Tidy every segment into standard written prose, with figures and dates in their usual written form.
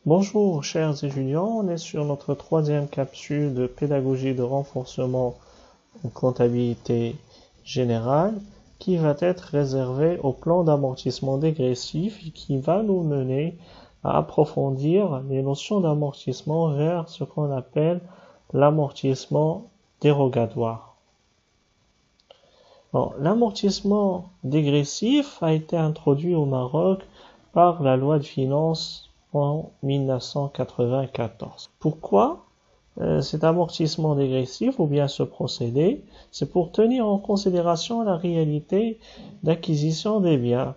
Bonjour chers étudiants, on est sur notre troisième capsule de pédagogie de renforcement en comptabilité générale qui va être réservée au plan d'amortissement dégressif et qui va nous mener à approfondir les notions d'amortissement vers ce qu'on appelle l'amortissement dérogatoire. L'amortissement dégressif a été introduit au Maroc par la loi de finances en 1994. Pourquoi cet amortissement dégressif ou bien ce procédé? C'est pour tenir en considération la réalité d'acquisition des biens.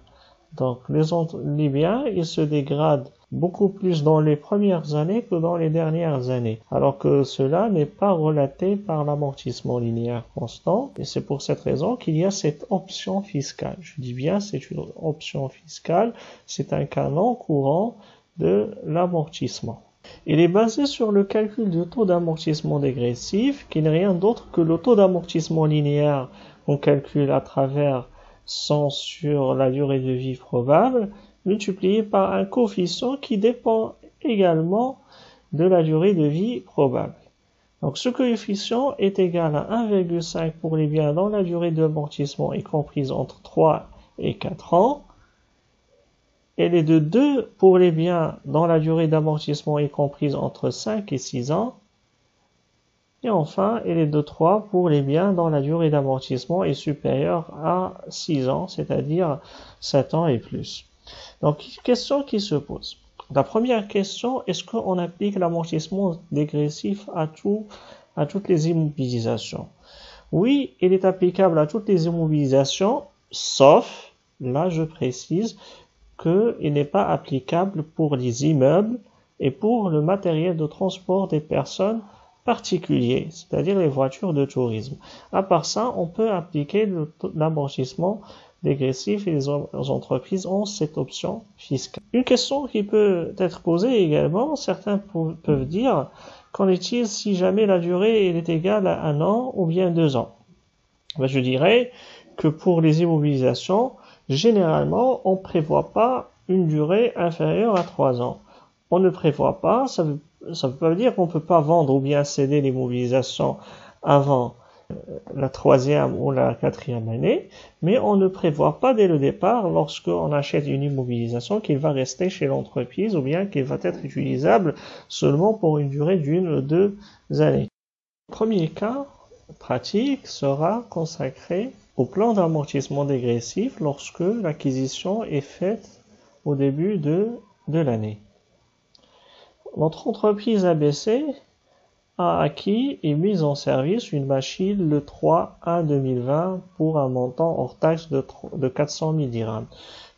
Donc les biens, ils se dégradent beaucoup plus dans les premières années que dans les dernières années, alors que cela n'est pas relaté par l'amortissement linéaire constant, et c'est pour cette raison qu'il y a cette option fiscale. Je dis bien, c'est une option fiscale, c'est un cas non courant de l'amortissement. Il est basé sur le calcul du taux d'amortissement dégressif, qui n'est rien d'autre que le taux d'amortissement linéaire qu'on calcule à travers 100 sur la durée de vie probable, multiplié par un coefficient qui dépend également de la durée de vie probable. Donc ce coefficient est égal à 1,5 pour les biens dont la durée d'amortissement est comprise entre 3 et 4 ans, elle est de 2 pour les biens dont la durée d'amortissement est comprise entre 5 et 6 ans. Et enfin, elle est de 3 pour les biens dont la durée d'amortissement est supérieure à 6 ans, c'est-à-dire 7 ans et plus. Donc, question qui se pose. La première question, est-ce qu'on applique l'amortissement dégressif à toutes les immobilisations? Oui, il est applicable à toutes les immobilisations, sauf, là je précise, qu'il n'est pas applicable pour les immeubles et pour le matériel de transport des personnes particuliers, c'est-à-dire les voitures de tourisme. À part ça, on peut appliquer l'amortissement dégressif et les entreprises ont cette option fiscale. Une question qui peut être posée également, certains peuvent dire, qu'en est-il si jamais la durée est égale à 1 an ou bien 2 ans? Je dirais que pour les immobilisations, généralement, on ne prévoit pas une durée inférieure à 3 ans. On ne prévoit pas, ça veut pas dire qu'on ne peut pas vendre ou bien céder l'immobilisation avant la 3e ou la 4e année, mais on ne prévoit pas dès le départ, lorsqu'on achète une immobilisation, qu'il va rester chez l'entreprise ou bien qu'il va être utilisable seulement pour une durée d'1 ou 2 années. Le premier cas pratique sera consacré au plan d'amortissement dégressif lorsque l'acquisition est faite au début de l'année. Notre entreprise ABC a acquis et mis en service une machine le 3/1/2020 pour un montant hors taxe de 400 000 dirhams.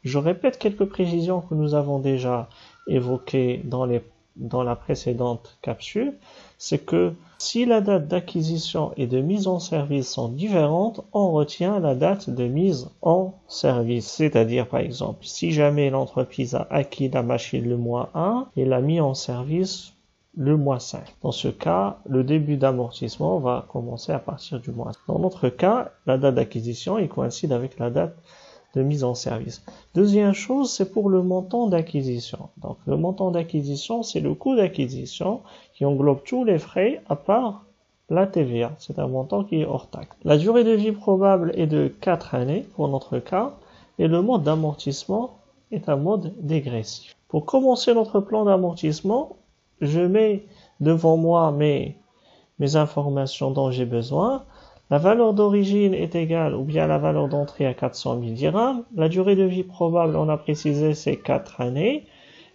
Je répète quelques précisions que nous avons déjà évoquées dans la précédente capsule, c'est que si la date d'acquisition et de mise en service sont différentes, on retient la date de mise en service. C'est-à-dire, par exemple, si jamais l'entreprise a acquis la machine le mois 1 et l'a mis en service le mois 5. Dans ce cas, le début d'amortissement va commencer à partir du mois 5. Dans notre cas, la date d'acquisition coïncide avec la date de mise en service. Deuxième chose, c'est pour le montant d'acquisition. Donc, le montant d'acquisition, c'est le coût d'acquisition qui englobe tous les frais à part la TVA. C'est un montant qui est hors taxe. La durée de vie probable est de 4 années pour notre cas et le mode d'amortissement est un mode dégressif. Pour commencer notre plan d'amortissement, je mets devant moi mes informations dont j'ai besoin. La valeur d'origine est égale ou bien la valeur d'entrée à 400 000 dirhams. La durée de vie probable, on a précisé, c'est 4 années.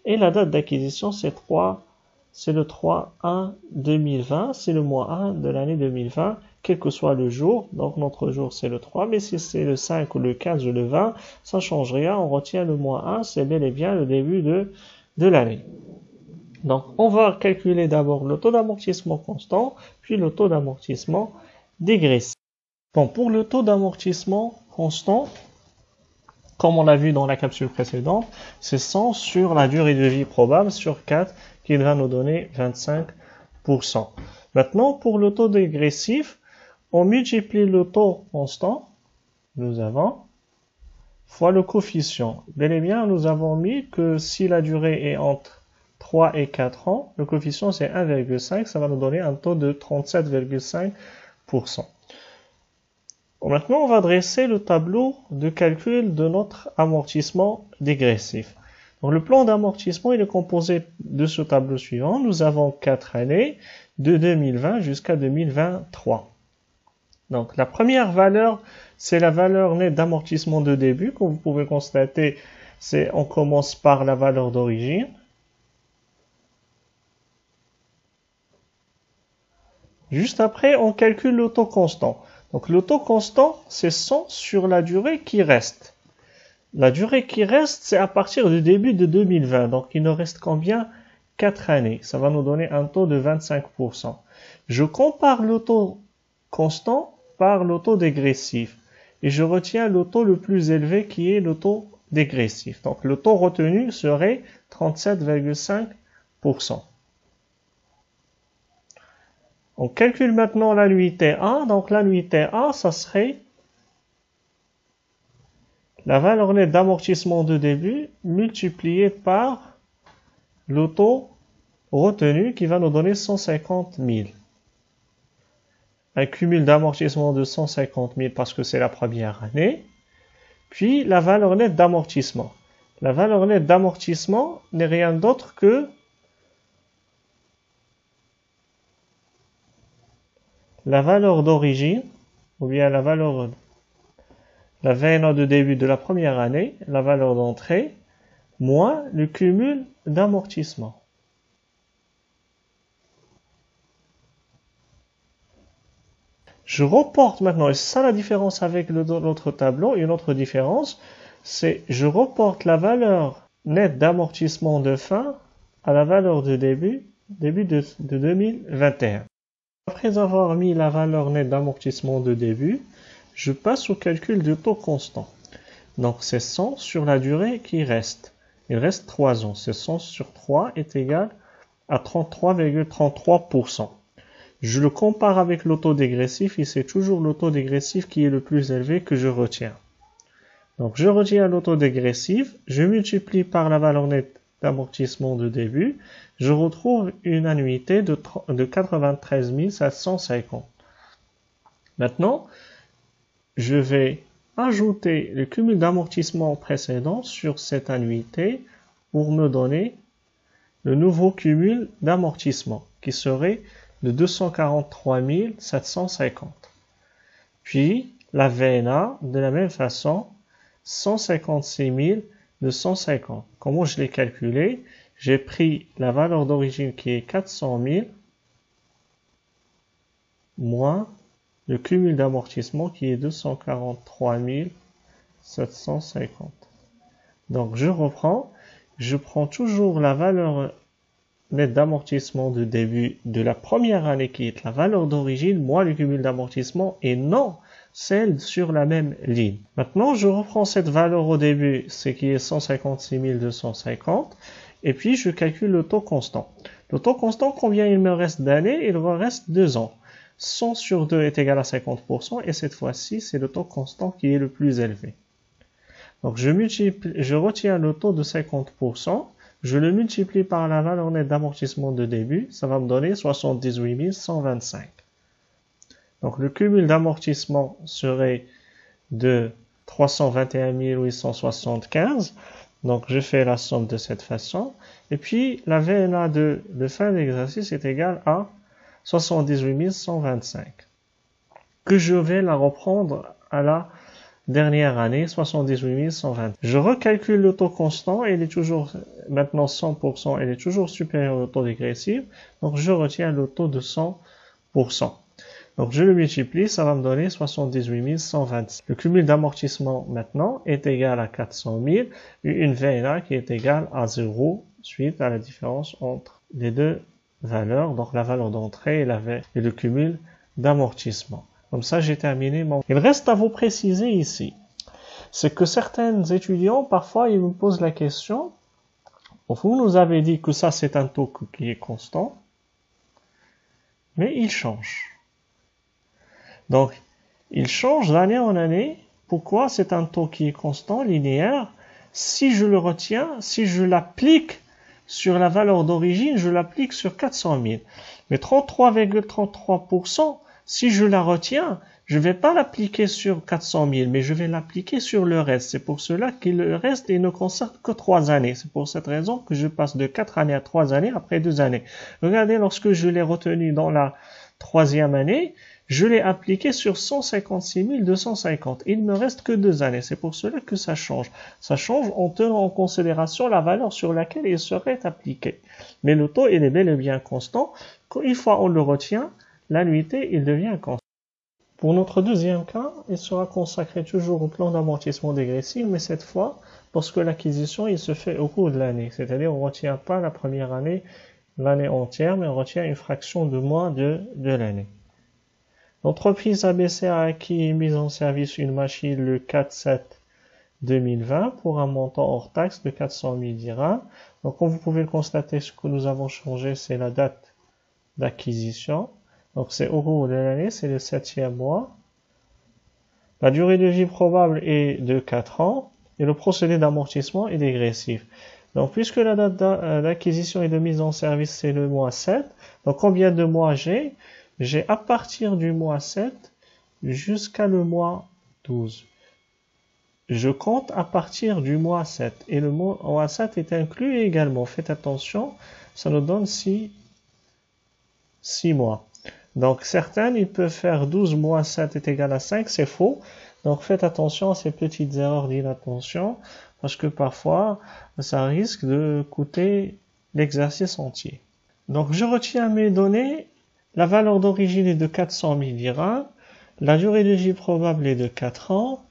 Et la date d'acquisition, c'est le 3/1/2020. C'est le mois 1 de l'année 2020, quel que soit le jour. Donc notre jour, c'est le 3. Mais si c'est le 5 ou le 15 ou le 20, ça ne change rien. On retient le mois 1. C'est bel et bien le début de l'année. Donc on va calculer d'abord le taux d'amortissement constant, puis le taux d'amortissement dégressif. Bon, pour le taux d'amortissement constant, comme on l'a vu dans la capsule précédente, c'est 100 sur la durée de vie probable sur 4 qui va nous donner 25%. Maintenant, pour le taux dégressif, on multiplie le taux constant, nous avons, fois le coefficient. Bel et bien, nous avons mis que si la durée est entre 3 et 4 ans. Le coefficient c'est 1,5, ça va nous donner un taux de 37,5%. Maintenant, on va dresser le tableau de calcul de notre amortissement dégressif. Donc, le plan d'amortissement il est composé de ce tableau suivant. Nous avons 4 années de 2020 jusqu'à 2023. Donc, la première valeur, c'est la valeur nette d'amortissement de début. Comme vous pouvez constater, on commence par la valeur d'origine. Juste après, on calcule le taux constant. Donc le taux constant, c'est 100 sur la durée qui reste. La durée qui reste, c'est à partir du début de 2020. Donc il nous reste combien? 4 années. Ça va nous donner un taux de 25%. Je compare le taux constant par le taux dégressif. Et je retiens le taux le plus élevé qui est le taux dégressif. Donc le taux retenu serait 37,5%. On calcule maintenant l'annuité A. Donc l'annuité A, ça serait la valeur nette d'amortissement de début multipliée par le taux retenu qui va nous donner 150 000. Un cumul d'amortissement de 150 000 parce que c'est la première année. Puis la valeur nette d'amortissement. La valeur nette d'amortissement n'est rien d'autre que la valeur d'origine, ou bien la VNA de début de la première année, la valeur d'entrée, moins le cumul d'amortissement. Je reporte maintenant, et c'est ça la différence avec l'autre tableau, une autre différence, c'est je reporte la valeur nette d'amortissement de fin à la valeur de début de 2021. Après avoir mis la valeur nette d'amortissement de début, je passe au calcul du taux constant. Donc c'est 100 sur la durée qui reste. Il reste 3 ans. C'est 100 sur 3 est égal à 33,33%. Je le compare avec le taux dégressif et c'est toujours le taux dégressif qui est le plus élevé que je retiens. Donc je retiens le taux dégressif, je multiplie par la valeur nette d'amortissement de début, je retrouve une annuité de 93 750. Maintenant, je vais ajouter le cumul d'amortissement précédent sur cette annuité pour me donner le nouveau cumul d'amortissement qui serait de 243 750. Puis la VNA, de la même façon, 156 250. Comment je l'ai calculé? J'ai pris la valeur d'origine qui est 400 000 moins le cumul d'amortissement qui est 243 750. Donc je reprends, je prends toujours la valeur nette d'amortissement de début de la première année qui est la valeur d'origine moins le cumul d'amortissement et non celle sur la même ligne. Maintenant, je reprends cette valeur au début, ce qui est 156 250, et puis je calcule le taux constant. Le taux constant, combien il me reste d'années? Il me reste 2 ans. 100 sur 2 est égal à 50%, et cette fois-ci, c'est le taux constant qui est le plus élevé. Donc, je retiens le taux de 50%, je le multiplie par la valeur nette d'amortissement de début, ça va me donner 78 125. Donc le cumul d'amortissement serait de 321 875. Donc je fais la somme de cette façon. Et puis la VNA de fin d'exercice est égale à 78 125. Que je vais la reprendre à la dernière année, 78 120. Je recalcule le taux constant, il est toujours maintenant 100%, il est toujours supérieur au taux dégressif. Donc je retiens le taux de 100%. Donc je le multiplie, ça va me donner 78 120. Le cumul d'amortissement maintenant est égal à 400 000 et une VNA qui est égale à 0 suite à la différence entre les deux valeurs, donc la valeur d'entrée et le cumul d'amortissement. Comme ça, j'ai terminé mon... Il reste à vous préciser ici, c'est que certains étudiants, parfois, ils me posent la question, vous nous avez dit que ça c'est un taux qui est constant, mais il change. Donc, il change d'année en année. Pourquoi? C'est un taux qui est constant, linéaire. Si je le retiens, si je l'applique sur la valeur d'origine, je l'applique sur 400 000. Mais 33,33%, si je la retiens, je ne vais pas l'appliquer sur 400 000, mais je vais l'appliquer sur le reste. C'est pour cela que le reste, il ne concerne que 3 années. C'est pour cette raison que je passe de 4 années à 3 années après 2 années. Regardez, lorsque je l'ai retenu dans la 3e année, je l'ai appliqué sur 156 250. Il ne me reste que 2 années. C'est pour cela que ça change. Ça change en tenant en considération la valeur sur laquelle il serait appliqué. Mais le taux, il est bel et bien constant. Une fois on le retient, l'annuité, il devient constant. Pour notre deuxième cas, il sera consacré toujours au plan d'amortissement dégressif, mais cette fois, lorsque l'acquisition, il se fait au cours de l'année. C'est-à-dire, on ne retient pas la première année, l'année entière, mais on retient une fraction de mois de l'année. L'entreprise ABC a acquis et mis en service une machine le 4/7/2020 pour un montant hors taxe de 400 000 dirhams. Donc, comme vous pouvez le constater, ce que nous avons changé, c'est la date d'acquisition. Donc, c'est au cours de l'année, c'est le 7e mois. La durée de vie probable est de 4 ans et le procédé d'amortissement est dégressif. Donc, puisque la date d'acquisition et de mise en service, c'est le mois 7, donc combien de mois j'ai? J'ai à partir du mois 7 jusqu'à le mois 12. Je compte à partir du mois 7. Et le mois 7 est inclus également. Faites attention, ça nous donne 6 mois. Donc, certains, ils peuvent faire 12 moins 7 est égal à 5, c'est faux. Donc, faites attention à ces petites erreurs d'inattention, parce que parfois, ça risque de coûter l'exercice entier. Donc, je retiens mes données. La valeur d'origine est de 400 000 dirhams. La durée de vie probable est de 4 ans.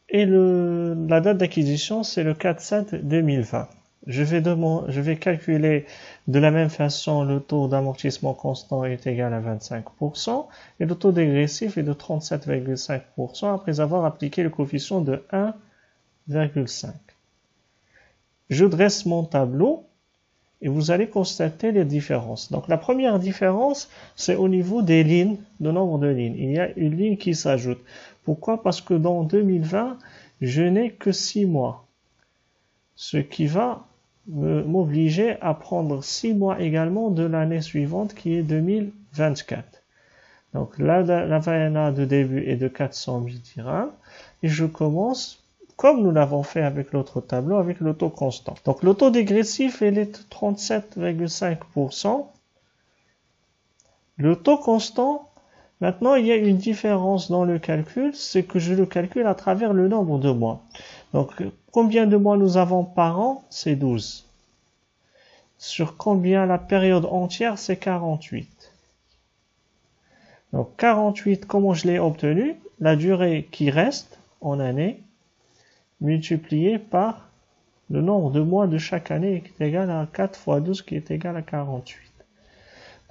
Et la date d'acquisition, c'est le 4/7/2020. Je vais calculer de la même façon le taux d'amortissement constant est égal à 25% et le taux dégressif est de 37,5% après avoir appliqué le coefficient de 1,5. Je dresse mon tableau et vous allez constater les différences. Donc la première différence, c'est au niveau des lignes, de nombre de lignes. Il y a une ligne qui s'ajoute. Pourquoi? Parce que dans 2020, je n'ai que 6 mois. Ce qui va m'obliger à prendre 6 mois également de l'année suivante qui est 2024. Donc là, la VNA de début est de 400 000 dirhams et je commence, comme nous l'avons fait avec l'autre tableau, avec le taux constant. Donc le taux dégressif, il est de 37,5%. Le taux constant, maintenant il y a une différence dans le calcul, c'est que je le calcule à travers le nombre de mois. Donc, combien de mois nous avons par an? C'est 12. Sur combien la période entière? C'est 48. Donc, 48, comment je l'ai obtenu? La durée qui reste en année, multipliée par le nombre de mois de chaque année, qui est égal à 4 fois 12, qui est égal à 48.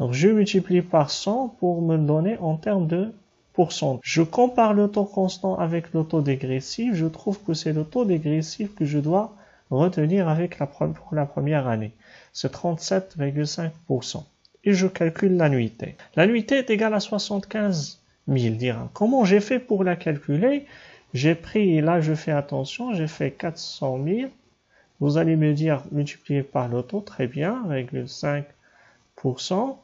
Donc, je multiplie par 100 pour me donner en termes de pourcent. Je compare le taux constant avec le taux dégressif. Je trouve que c'est le taux dégressif que je dois retenir pour la première année. C'est 37,5%. Et je calcule l'annuité. L'annuité est égale à 75 000 dirhams. Comment j'ai fait pour la calculer? J'ai pris, et là je fais attention, j'ai fait 400 000. Vous allez me dire, multiplié par le taux, très bien, 0,5%.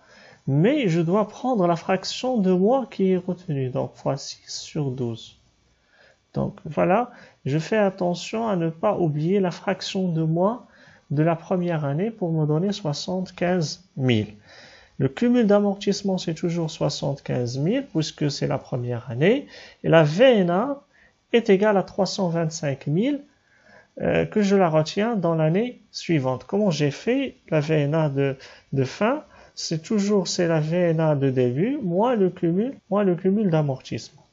Mais je dois prendre la fraction de mois qui est retenue, donc fois 6 sur 12. Donc voilà, je fais attention à ne pas oublier la fraction de mois de la première année pour me donner 75 000. Le cumul d'amortissement, c'est toujours 75 000 puisque c'est la première année. Et la VNA est égale à 325 000 que je la retiens dans l'année suivante. Comment j'ai fait la VNA de fin? C'est la VNA de début, moins le cumul d'amortissement,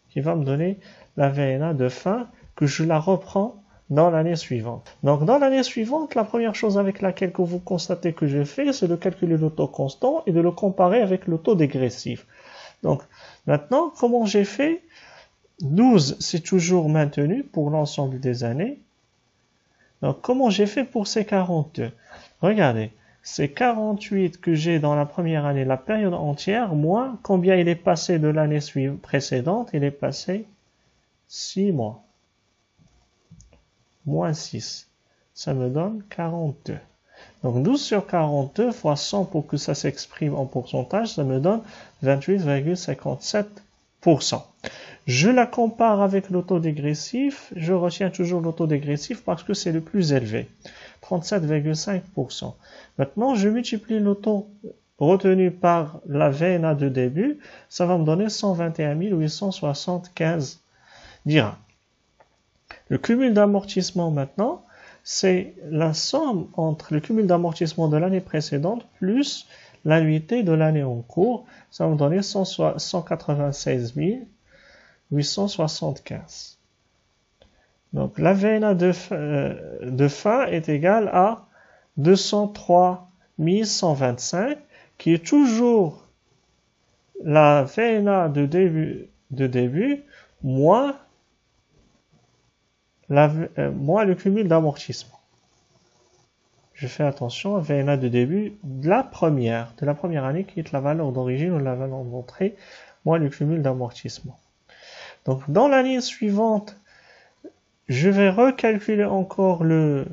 qui va me donner la VNA de fin, que je la reprends dans l'année suivante. Donc, dans l'année suivante, la première chose avec laquelle que vous constatez que je fais, c'est de calculer le taux constant et de le comparer avec le taux dégressif. Donc, maintenant, comment j'ai fait? 12, c'est toujours maintenu pour l'ensemble des années. Donc, comment j'ai fait pour ces 42? Regardez. C'est 48 que j'ai dans la première année, la période entière, moins combien il est passé de l'année précédente, il est passé 6 mois. Moins 6. Ça me donne 42. Donc 12 sur 42 fois 100 pour que ça s'exprime en pourcentage, ça me donne 28,57%. Je la compare avec l'autodégressif, je retiens toujours l'autodégressif parce que c'est le plus élevé, 37,5%. Maintenant, je multiplie l'auto retenu par la VNA de début, ça va me donner 121 875 dirhams. Le cumul d'amortissement maintenant, c'est la somme entre le cumul d'amortissement de l'année précédente plus l'annuité de l'année en cours. Ça va me donner 196 875. Donc la VNA de fin est égale à 203 125, qui est toujours la VNA de début moins le cumul d'amortissement. Je fais attention à VNA de début de la première année qui est la valeur d'origine ou la valeur d'entrée moins le cumul d'amortissement. Donc dans l'année suivante, je vais recalculer encore le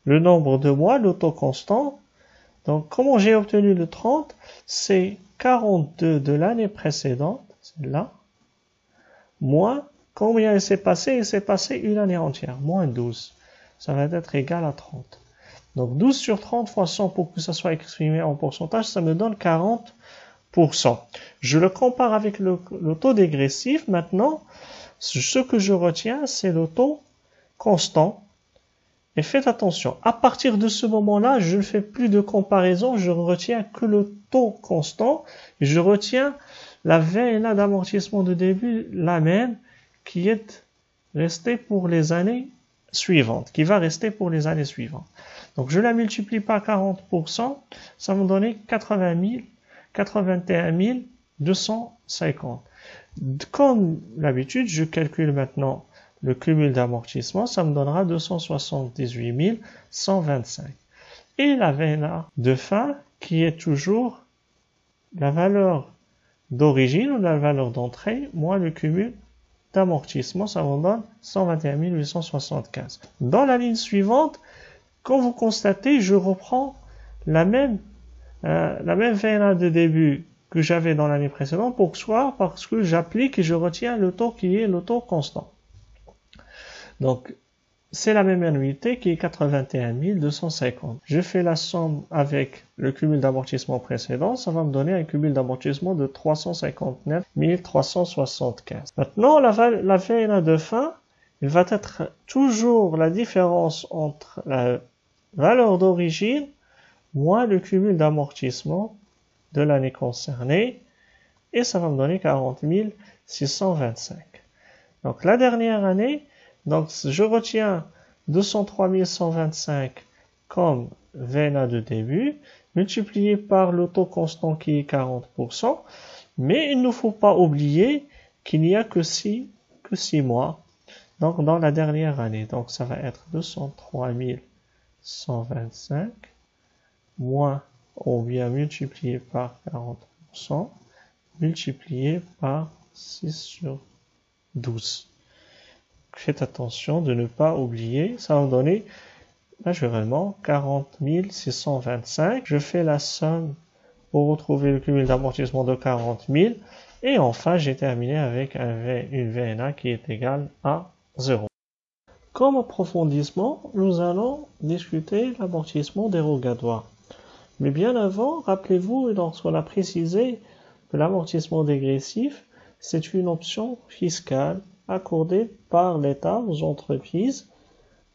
nombre de mois, l'autoconstant. Donc comment j'ai obtenu le 30? C'est 42 de l'année précédente, c'est là, moins combien il s'est passé? Il s'est passé une année entière, moins 12. Ça va être égal à 30. Donc 12 sur 30 fois 100 pour que ça soit exprimé en pourcentage, ça me donne 40%. Je le compare avec le taux dégressif. Maintenant, ce que je retiens, c'est le taux constant. Et faites attention, à partir de ce moment-là, je ne fais plus de comparaison, je retiens que le taux constant. Je retiens la VNA d'amortissement de début, la même, qui est restée pour les années suivantes, qui va rester pour les années suivantes. Donc je la multiplie par 40%, ça va me donner 81 250. Comme d'habitude, je calcule maintenant le cumul d'amortissement, ça me donnera 278 125. Et la VNA de fin, qui est toujours la valeur d'origine ou la valeur d'entrée, moins le cumul d'amortissement, ça me donne 121 875. Dans la ligne suivante, quand vous constatez, je reprends la même VNA de début que j'avais dans l'année précédente, pourquoi? Parce que j'applique et je retiens le taux qui est le taux constant. Donc, c'est la même annuité qui est 81 250. Je fais la somme avec le cumul d'amortissement précédent, ça va me donner un cumul d'amortissement de 359 375. Maintenant, la VNA de fin, il va être toujours la différence entre la valeur d'origine moins le cumul d'amortissement de l'année concernée, et ça va me donner 40 625. Donc la dernière année, donc je retiens 203 125 comme VNA de début, multiplié par le taux constant qui est 40%, mais il ne faut pas oublier qu'il n'y a que 6 mois donc dans la dernière année. Donc ça va être 203 125 moins ou bien multiplié par 40%, multiplié par 6 sur 12. Faites attention de ne pas oublier, ça va me donner naturellement 40 625. Je fais la somme pour retrouver le cumul d'amortissement de 40 000. Et enfin, j'ai terminé avec une VNA qui est égale à 0. Comme approfondissement, nous allons discuter l'amortissement dérogatoire. Mais bien avant, rappelez-vous, lorsqu'on a précisé que l'amortissement dégressif, c'est une option fiscale accordée par l'État aux entreprises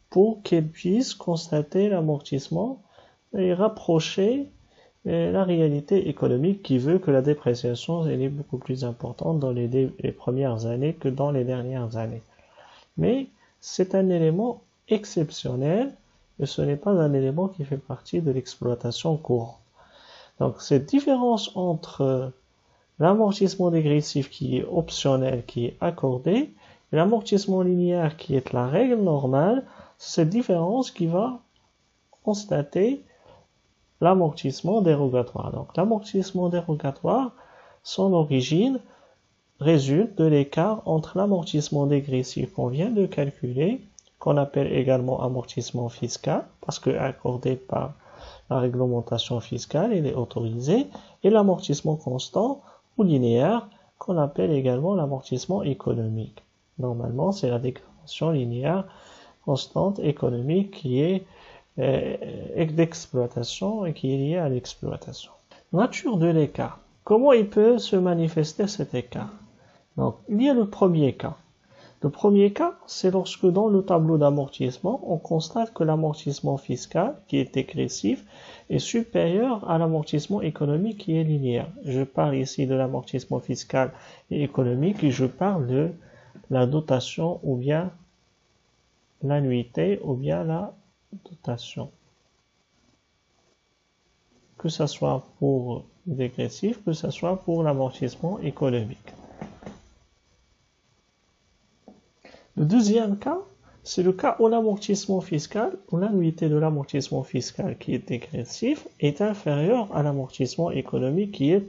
pour qu'elles puissent constater l'amortissement et rapprocher la réalité économique qui veut que la dépréciation elle est beaucoup plus importante dans les premières années que dans les dernières années. Mais c'est un élément exceptionnel et ce n'est pas un élément qui fait partie de l'exploitation courante. Donc cette différence entre l'amortissement dégressif qui est optionnel, qui est accordé, et l'amortissement linéaire qui est la règle normale, c'est cette différence qui va constater l'amortissement dérogatoire. Donc l'amortissement dérogatoire, son origine résulte de l'écart entre l'amortissement dégressif qu'on vient de calculer, qu'on appelle également amortissement fiscal, parce que accordé par la réglementation fiscale, elle est autorisée, et l'amortissement constant ou linéaire, qu'on appelle également l'amortissement économique. Normalement, c'est la déclaration linéaire constante économique qui est d'exploitation et qui est liée à l'exploitation. Nature de l'écart. Comment il peut se manifester cet écart? Donc, il y a le premier cas. Le premier cas, c'est lorsque dans le tableau d'amortissement, on constate que l'amortissement fiscal, qui est dégressif, est supérieur à l'amortissement économique qui est linéaire. Je parle ici de l'amortissement fiscal et économique et je parle de la dotation ou bien l'annuité ou bien la dotation. Que ce soit pour le dégressif, que ce soit pour l'amortissement économique. Le deuxième cas, c'est le cas où l'amortissement fiscal, ou l'annuité de l'amortissement fiscal qui est dégressif, est inférieure à l'amortissement économique qui est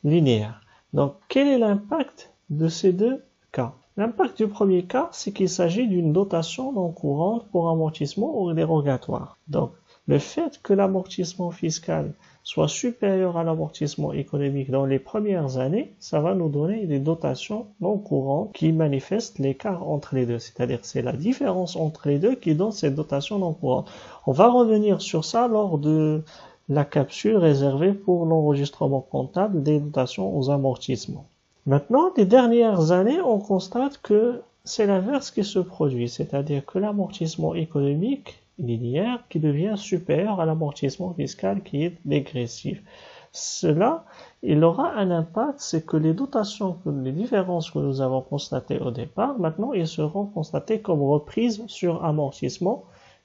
linéaire. Donc, quel est l'impact de ces deux cas? L'impact du premier cas, c'est qu'il s'agit d'une dotation non courante pour amortissement ou dérogatoire. Donc, le fait que l'amortissement fiscal soit supérieur à l'amortissement économique dans les premières années, ça va nous donner des dotations non courantes qui manifestent l'écart entre les deux. C'est-à-dire c'est la différence entre les deux qui donne cette dotation non courante. On va revenir sur ça lors de la capsule réservée pour l'enregistrement comptable des dotations aux amortissements. Maintenant, les dernières années, on constate que c'est l'inverse qui se produit, c'est-à-dire que l'amortissement économique linéaire qui devient supérieur à l'amortissement fiscal qui est dégressif. Cela, il aura un impact, c'est que les dotations, les différences que nous avons constatées au départ, maintenant, ils seront constatées comme reprises sur amortissement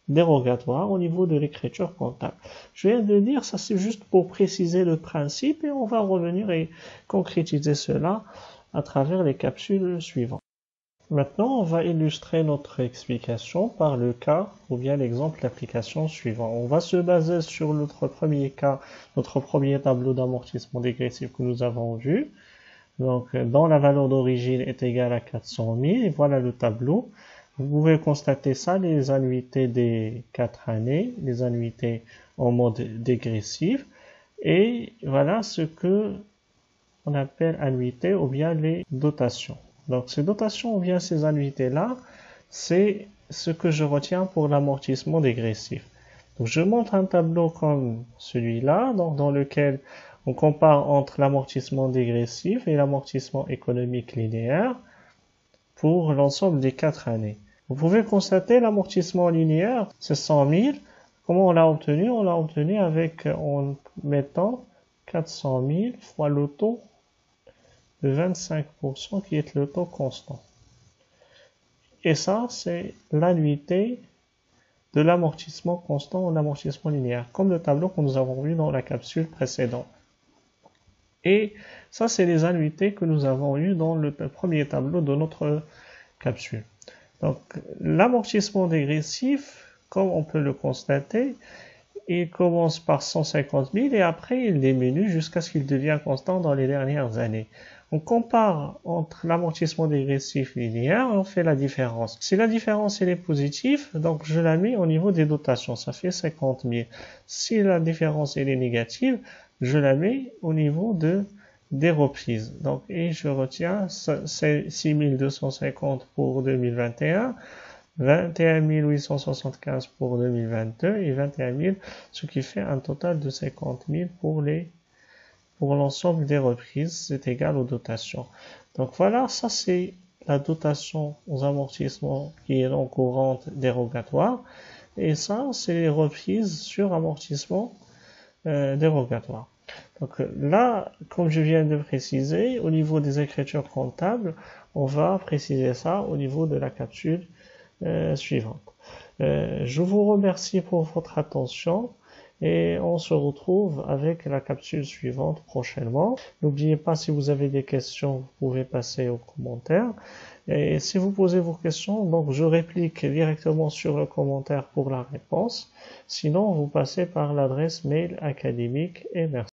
dérogatoire au niveau de l'écriture comptable. Je viens de dire, ça c'est juste pour préciser le principe et on va revenir et concrétiser cela à travers les capsules suivantes. Maintenant, on va illustrer notre explication par le cas ou bien l'exemple d'application suivant. On va se baser sur notre premier cas, notre premier tableau d'amortissement dégressif que nous avons vu. Donc, dont la valeur d'origine est égale à 400 000. Et voilà le tableau. Vous pouvez constater ça, les annuités des 4 années, les annuités en mode dégressif. Et voilà ce que on appelle annuités ou bien les dotations. Donc, ces dotations ou bien ces annuités-là, c'est ce que je retiens pour l'amortissement dégressif. Donc, je montre un tableau comme celui-là, dans lequel on compare entre l'amortissement dégressif et l'amortissement économique linéaire pour l'ensemble des 4 années. Vous pouvez constater l'amortissement linéaire, c'est 100 000. Comment on l'a obtenu? On l'a obtenu en mettant 400 000 fois le taux de 25% qui est le taux constant. Et ça, c'est l'annuité de l'amortissement constant ou l'amortissement linéaire, comme le tableau que nous avons vu dans la capsule précédente. Et ça, c'est les annuités que nous avons eues dans le premier tableau de notre capsule. Donc, l'amortissement dégressif, comme on peut le constater, il commence par 150 000 et après il diminue jusqu'à ce qu'il devienne constant dans les dernières années. On compare entre l'amortissement dégressif et linéaire et on fait la différence. Si la différence elle est positive, donc je la mets au niveau des dotations, ça fait 50 000. Si la différence elle est négative, je la mets au niveau des reprises. Donc, et je retiens 6 250 pour 2021, 21 875 pour 2022 et 21 000, ce qui fait un total de 50 000 pour l'ensemble des reprises, c'est égal aux dotations. Donc voilà, ça c'est la dotation aux amortissements qui est non courante dérogatoire. Et ça, c'est les reprises sur amortissement dérogatoire. Donc là, comme je viens de préciser, au niveau des écritures comptables, on va préciser ça au niveau de la capsule suivante. Je vous remercie pour votre attention. Et on se retrouve avec la capsule suivante prochainement. N'oubliez pas, si vous avez des questions, vous pouvez passer aux commentaires. Et si vous posez vos questions, donc je réplique directement sur le commentaire pour la réponse. Sinon, vous passez par l'adresse mail académique et merci.